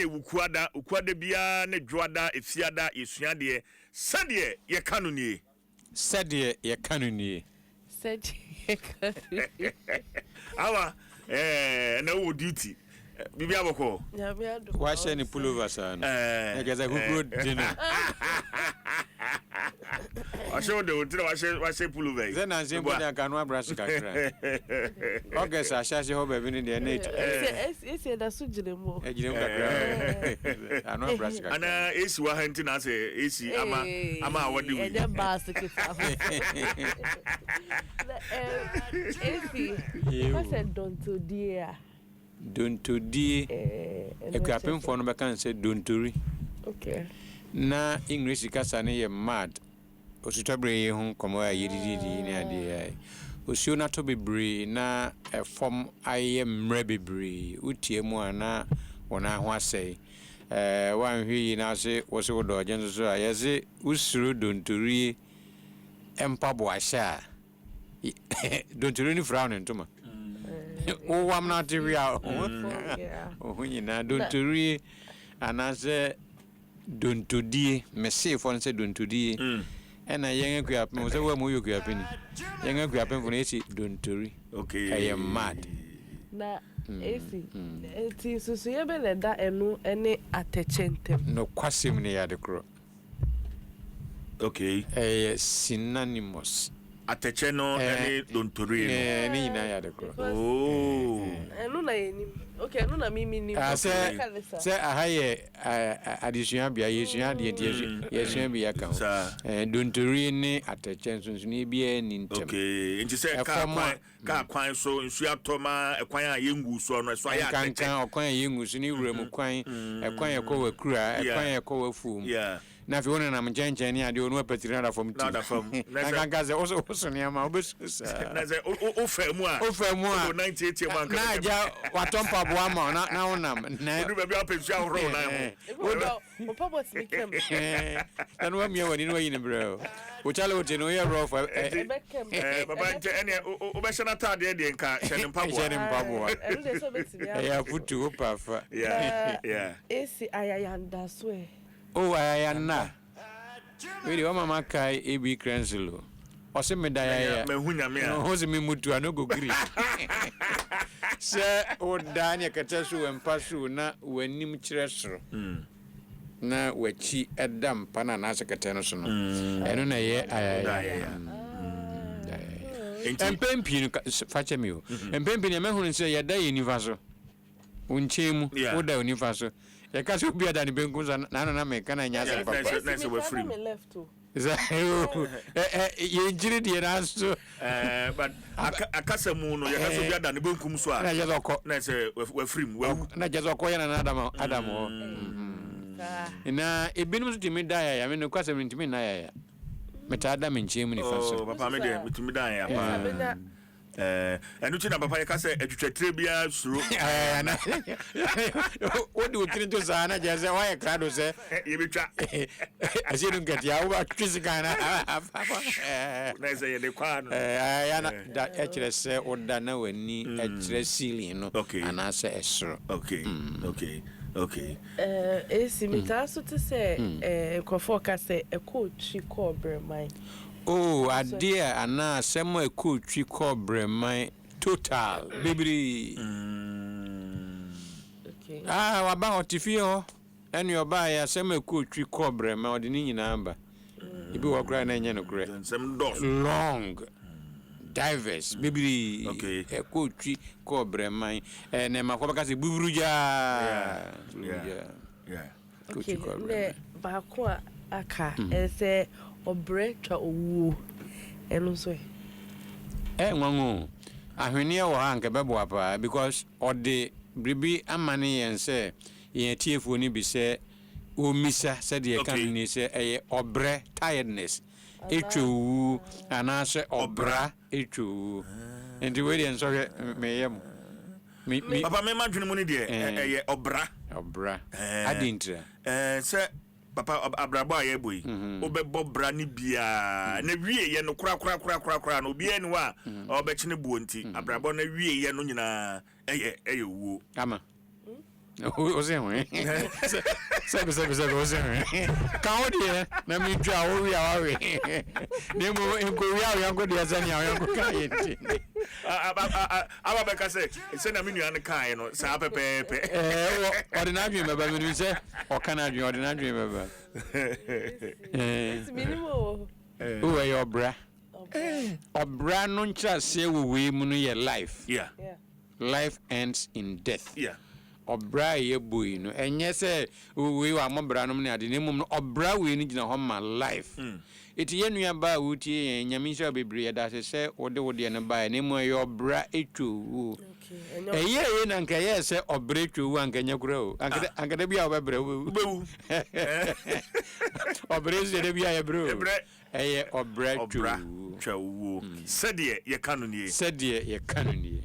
ukuada bia ne dwoada efiada yesuade Sɛdeɛ ye kano nie Sɛdeɛ ye kano nie awa na wo duty bibi aboko wa she ni pullover sana egeza kukuro dino wa she de utira wa she pullover zena nsembo ya kanu abrash kakra oge sa shashe ho be ni de net ese da sujiremo kakra anu abrash kakra ana AC wa hanti na say AC ama awadi we e basket AC what's a don't die ekwapem for no be kan say don't tori okay na English kasa ne ye mad osutabre ye hu komo ya yididi ni ade ai osio na to bebre na efom aye mre bebre utie mu ana wona ho asai wan hwi na se wo se wodo agenso so ayese usuru dontori empabo asha dontori ni frown ntoma o wam na te wi a o nyina dontori anase dontodie mese fo nse dontodie ena yen akuapem so wa mu yokuapeni yen akuapem fo na esi dontori okay I am mad na AC eti susu ye be da enu ene atechentem no kwasem ne ya de kro okay synonymous ateche no ene dontori no ni ina ya de kro enu na yenim okay enu na mimi ni se ahaye addition bia yesua de yesua bia kan dontori ni ateche nso ni bia ni ntem okay nti se ka kwan so nsu atoma ekwan a yengu so no so ya ateche kan okwan yengu so ni wurem kwan ekwan yakọ wakura ekwan yakọ wafum na fi wona na mjenje ni ade onu apatiri na fom ti na gangaze oso ni ama obesusa na ze ofemu a 98 man na aja watompa boa ma na wonam na odu be apensu ahoro na ho o papa smikem na no mi wani no yin bro o chale o te no ye rough baba nte ene o be shana tade de nka shene mpaboa elu de so betimi ya futu o pafa yeah esi ayayanda so oh ayayanda we de mama kai ebi krenselo o se medaya mehunya me a ho se me mutu anogo gri se o dania katesu empasu na wanim kire soro na wachi edam pana na sekete no so no eno na ye ayaya empempi fache mi o empempi ne mehunu se ye da ye nifa so unchemu o da nifa so e ka so bia da ni benku na me kana nya se papa na se we free ye jiri de na so but akasa mu no ye ka so bia da ni benkum so a na je zoko na se we free na je zoko ye na adam na ebinum so timi da ya me no kwasa me timi na ya meta adam nchemu ni fa so papa me de timi da ya pa enu ti na papa ye ka se etwetwetire bia suro na odi otire to sa na je se wa ye krado se ye betwa asiru ngati ya wa twisi kana na se ye de kwa no ya na da ekire se oda na wani ekire ceiling no ana se esro okay esi mitaso te se ekofo ka se ekotwi ko bremai oh adia ana semo ekotwi ko bremai total bibiri okay waba otifio eni oba ya semo ekotwi ko bremai odini nyina amba ibi wakura na enye no kure long diverse bibiri ekotwi ko bremai ne makoba se buburuja okay ne ba ko aka ese obretwa owu eno so nwangu ahwene wo ha nke bebo apa because ode bribi amane yense yen tiefo ni bi se o misa Sɛdeɛ kan ni se eye obre tiredness etwu anase obra etwu ndi we dey so meyem papa me madwene mu ni de eye obra adintra se papa abrabo aye boy obebo bra ni bia na wie ye no kura no bia ni wa obekine buo nti abrabo na wie ye no nyina eye wuo ama o se ho se o se ho ka o de na mi twa o wi a we ne mo enko wi a yanko de azani a yanko ka yeti aba be ka se na me nua ne kan no sa pepepe ordinary me ba me se o kana dwen ordinary me ba minimo o your bra obra no ncha se we mu no ye life yeah life ends in death yeah obra ye boy no enye se we wa mobra no ne ade ne mum no obra we ni gina ho ma life eti ye nua ba wutie nyame nso bebre da se wode ne ba ne mu ye obra etwo ye na nka ye se obra etwo anka nya kura o anka da bia obebra bewu obra ze da bia ye bro obra etwo twa wo Sɛdeɛ ye kano nie